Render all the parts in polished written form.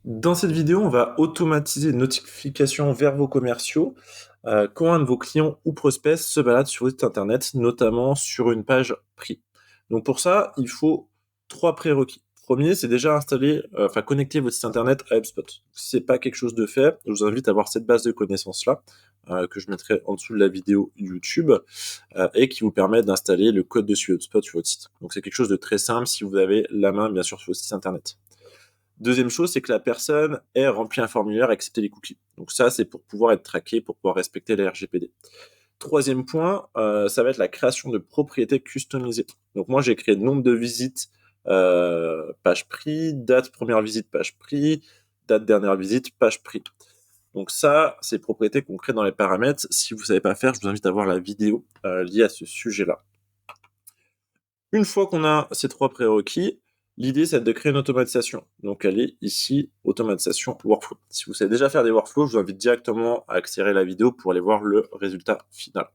Dans cette vidéo, on va automatiser une notification vers vos commerciaux quand un de vos clients ou prospects se balade sur votre site internet, notamment sur une page prix. Donc pour ça, il faut trois prérequis. Premier, c'est déjà connecter votre site internet à HubSpot. Si c'est pas quelque chose de fait, je vous invite à avoir cette base de connaissances-là, que je mettrai en dessous de la vidéo YouTube, et qui vous permet d'installer le code dessus HubSpot sur votre site. Donc c'est quelque chose de très simple si vous avez la main, bien sûr, sur votre site internet. Deuxième chose, c'est que la personne ait rempli un formulaire et accepté les cookies. Donc ça, c'est pour pouvoir être traqué, pour pouvoir respecter la RGPD. Troisième point, ça va être la création de propriétés customisées. Donc moi, j'ai créé nombre de visites, page prix, date première visite, page prix, date dernière visite, page prix. Donc ça, c'est propriétés qu'on crée dans les paramètres. Si vous ne savez pas faire, je vous invite à voir la vidéo liée à ce sujet-là. Une fois qu'on a ces trois prérequis, l'idée, c'est de créer une automatisation. Donc, elle est ici, automatisation workflow. Si vous savez déjà faire des workflows, je vous invite directement à accélérer la vidéo pour aller voir le résultat final.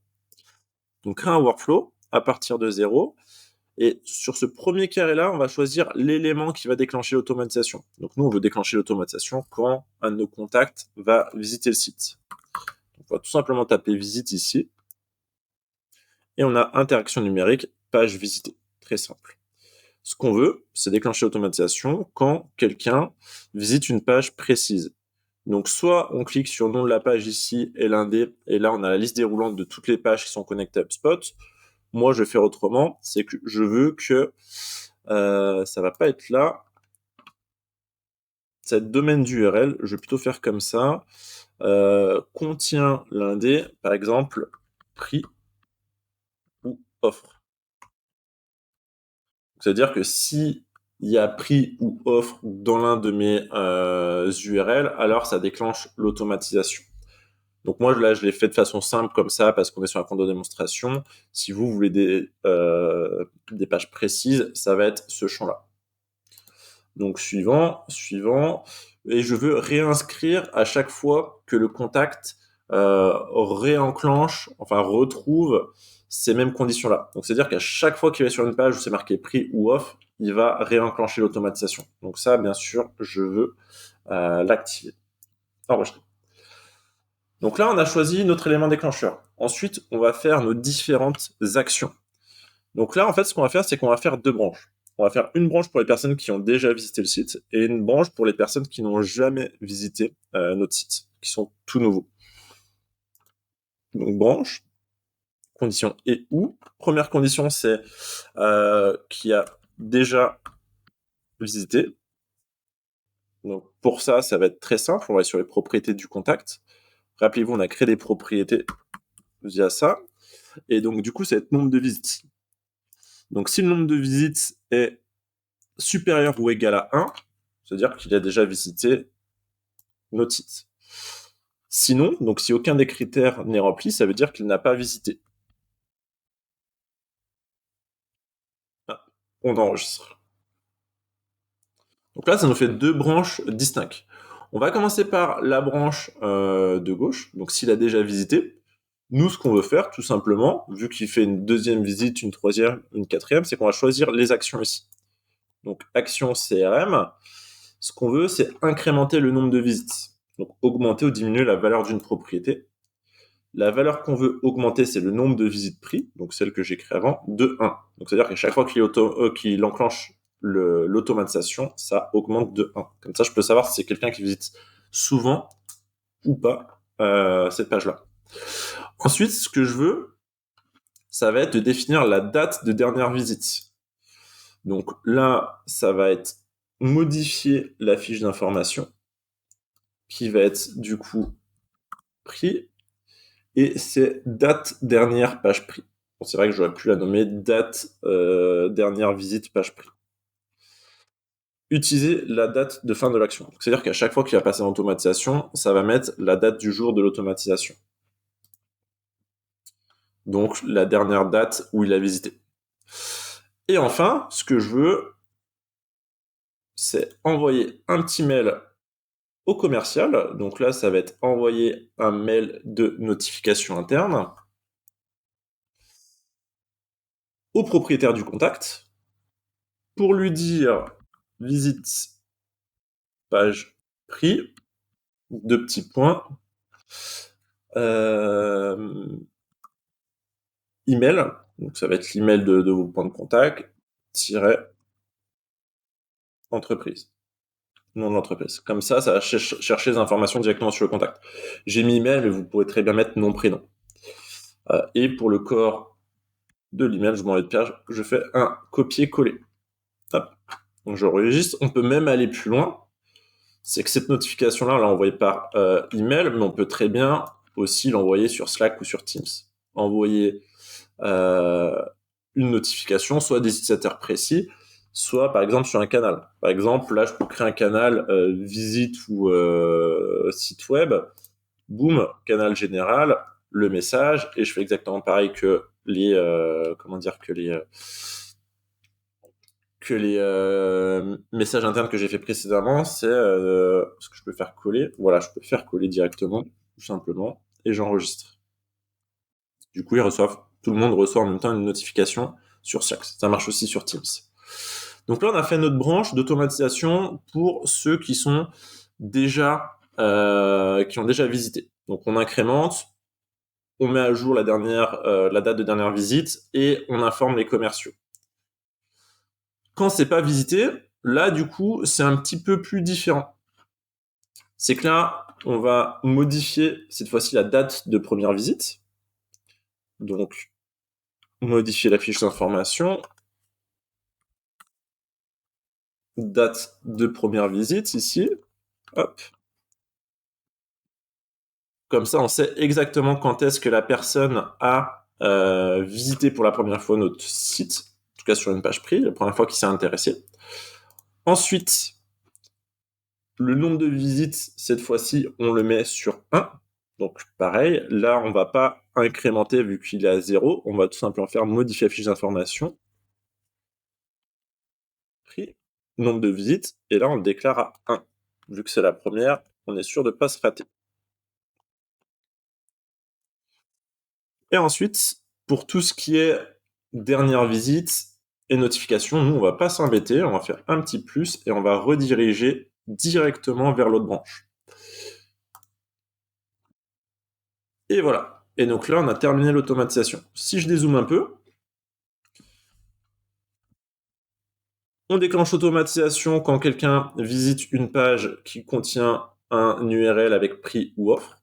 Donc, créer un workflow à partir de 0. Et sur ce premier carré-là, on va choisir l'élément qui va déclencher l'automatisation. Donc, nous, on veut déclencher l'automatisation quand un de nos contacts va visiter le site. Donc, on va tout simplement taper visite ici. Et on a interaction numérique, page visitée. Très simple. Ce qu'on veut, c'est déclencher l'automatisation quand quelqu'un visite une page précise. Donc, soit on clique sur le nom de la page ici et l'indé, et là, on a la liste déroulante de toutes les pages qui sont connectées à HubSpot. Moi, je vais faire autrement, c'est que je veux que ça va pas être là. Cette domaine d'URL, je vais plutôt faire comme ça. Contient l'indé, par exemple, prix ou offre. C'est-à-dire que si il y a prix ou offre dans l'un de mes URL, alors ça déclenche l'automatisation. Donc moi, là, je l'ai fait de façon simple comme ça parce qu'on est sur un compte de démonstration. Si vous voulez des pages précises, ça va être ce champ-là. Donc suivant, et je veux réinscrire à chaque fois que le contact retrouve ces mêmes conditions-là. Donc c'est-à-dire qu'à chaque fois qu'il va sur une page où c'est marqué prix ou offre, il va réenclencher l'automatisation. Donc ça, bien sûr, je veux l'activer. Enregistrer. Donc là, on a choisi notre élément déclencheur. Ensuite, on va faire nos différentes actions. Donc là, en fait, ce qu'on va faire, c'est qu'on va faire deux branches. On va faire une branche pour les personnes qui ont déjà visité le site et une branche pour les personnes qui n'ont jamais visité notre site, qui sont tout nouveaux. Donc branche, condition et où. Première condition, c'est qui a déjà visité. Donc pour ça, ça va être très simple. On va aller sur les propriétés du contact. Rappelez-vous, on a créé des propriétés via ça. Et donc du coup, ça va être nombre de visites. Donc si le nombre de visites est supérieur ou égal à 1, c'est-à-dire qu'il a déjà visité notre site. Sinon, donc si aucun des critères n'est rempli, ça veut dire qu'il n'a pas visité. Ah, on enregistre. Donc là, ça nous fait deux branches distinctes. On va commencer par la branche de gauche. Donc s'il a déjà visité, nous, ce qu'on veut faire, tout simplement, vu qu'il fait une deuxième visite, une troisième, une quatrième, c'est qu'on va choisir les actions ici. Donc action CRM, ce qu'on veut, c'est incrémenter le nombre de visites. Donc augmenter ou diminuer la valeur d'une propriété. La valeur qu'on veut augmenter, c'est le nombre de visites prix, donc celle que j'ai créée avant, de 1. Donc c'est-à-dire qu'à chaque fois qu'il enclenche l'automatisation, ça augmente de 1. Comme ça, je peux savoir si c'est quelqu'un qui visite souvent ou pas cette page-là. Ensuite, ce que je veux, ça va être de définir la date de dernière visite. Donc là, ça va être modifier la fiche d'information qui va être du coup prix et c'est date dernière page prix. Bon, c'est vrai que j'aurais pu la nommer date dernière visite page prix. Utiliser la date de fin de l'action. C'est-à-dire qu'à chaque fois qu'il va passer en automatisation, ça va mettre la date du jour de l'automatisation. Donc la dernière date où il a visité. Et enfin, ce que je veux, c'est envoyer un petit mail au commercial. Donc là, ça va être envoyer un mail de notification interne au propriétaire du contact pour lui dire visite page prix, 2 petits points, email, donc ça va être l'email de vos points de contact, tiret entreprise, nom de l'entreprise. Comme ça va chercher les informations directement sur le contact. J'ai mis email, mais vous pourrez très bien mettre nom, prénom. Et pour le corps de l'email, je m'en vais de Pierre, je fais un copier-coller. Hop. Donc je registre. On peut même aller plus loin. C'est que cette notification-là, on l'a envoyée par email, mais on peut très bien aussi l'envoyer sur Slack ou sur Teams. Envoyer une notification, soit à des utilisateurs précis, soit par exemple sur un canal. Par exemple, là, je peux créer un canal visite ou site web. Boum, canal général, le message, et je fais exactement pareil que les messages internes que j'ai fait précédemment. C'est ce que je peux faire coller. Voilà, je peux faire coller directement, tout simplement, et j'enregistre. Du coup, tout le monde reçoit en même temps une notification sur Slack. Ça marche aussi sur Teams. Donc là, on a fait notre branche d'automatisation pour ceux qui sont déjà qui ont déjà visité. Donc on incrémente, on met à jour la date de dernière visite et on informe les commerciaux. Quand c'est pas visité, là du coup c'est un petit peu plus différent. C'est que là on va modifier cette fois-ci la date de première visite. Donc modifier la fiche d'information, date de première visite ici, hop. Comme ça, on sait exactement quand est-ce que la personne a visité pour la première fois notre site, en tout cas sur une page prix, la première fois qu'il s'est intéressé. Ensuite, le nombre de visites, cette fois-ci, on le met sur 1. Donc pareil, là, on ne va pas incrémenter vu qu'il est à 0. On va tout simplement faire modifier la fiche d'information. Prix, nombre de visites, et là, on le déclare à 1. Vu que c'est la première, on est sûr de ne pas se rater. Et ensuite, pour tout ce qui est dernière visite et notification, nous, on va pas s'embêter, on va faire un petit plus et on va rediriger directement vers l'autre branche. Et voilà. Et donc là, on a terminé l'automatisation. Si je dézoome un peu, on déclenche l'automatisation quand quelqu'un visite une page qui contient un URL avec prix ou offre.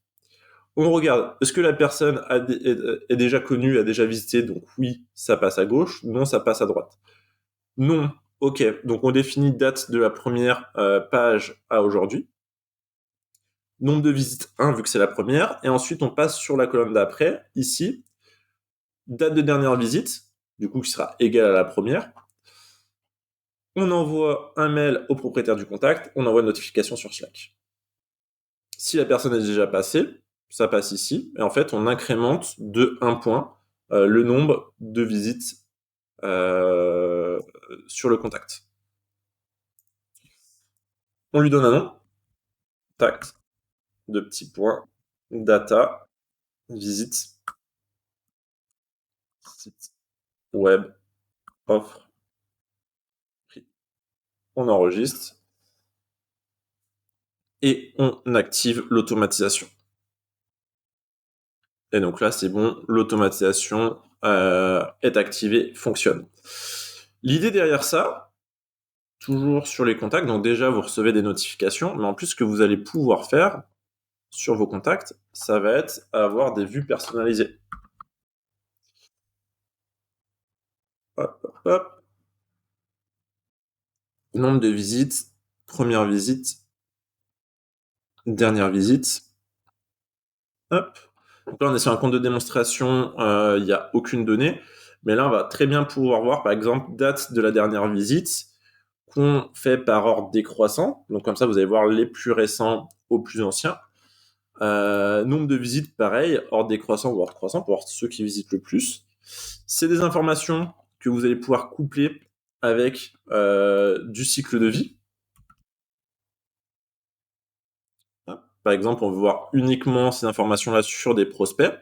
On regarde, est-ce que la personne est déjà connue, a déjà visité, donc oui, ça passe à gauche, non, ça passe à droite. Non, ok, donc on définit date de la première page à aujourd'hui. Nombre de visites 1, vu que c'est la première, et ensuite on passe sur la colonne d'après, ici, date de dernière visite, du coup qui sera égale à la première. On envoie un mail au propriétaire du contact, on envoie une notification sur Slack. Si la personne est déjà passée, ça passe ici, et en fait on incrémente de 1 point le nombre de visites sur le contact. On lui donne un nom, tact, de petits points, data, visite, site web, offre, prix. On enregistre et on active l'automatisation. Et donc là, c'est bon, l'automatisation est activée, fonctionne. L'idée derrière ça, toujours sur les contacts, donc déjà vous recevez des notifications, mais en plus ce que vous allez pouvoir faire sur vos contacts, ça va être avoir des vues personnalisées. Hop, hop, hop. Nombre de visites, première visite, dernière visite. Hop. Donc là, on est sur un compte de démonstration, il n'y a aucune donnée. Mais là, on va très bien pouvoir voir, par exemple, date de la dernière visite qu'on fait par ordre décroissant. Donc comme ça, vous allez voir les plus récents aux plus anciens. Nombre de visites, pareil, ordre décroissant ou ordre croissant pour voir ceux qui visitent le plus. C'est des informations que vous allez pouvoir coupler avec du cycle de vie. Par exemple, on veut voir uniquement ces informations-là sur des prospects.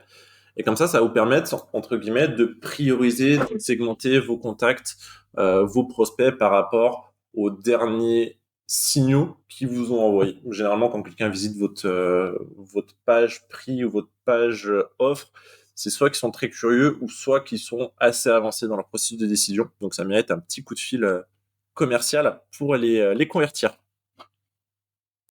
Et comme ça va vous permettre, entre guillemets, de prioriser, de segmenter vos contacts, vos prospects par rapport aux derniers signaux qu'ils vous ont envoyés. Généralement, quand quelqu'un visite votre page prix ou votre page offre, c'est soit qu'ils sont très curieux ou soit qu'ils sont assez avancés dans leur processus de décision. Donc ça mérite un petit coup de fil commercial pour les convertir.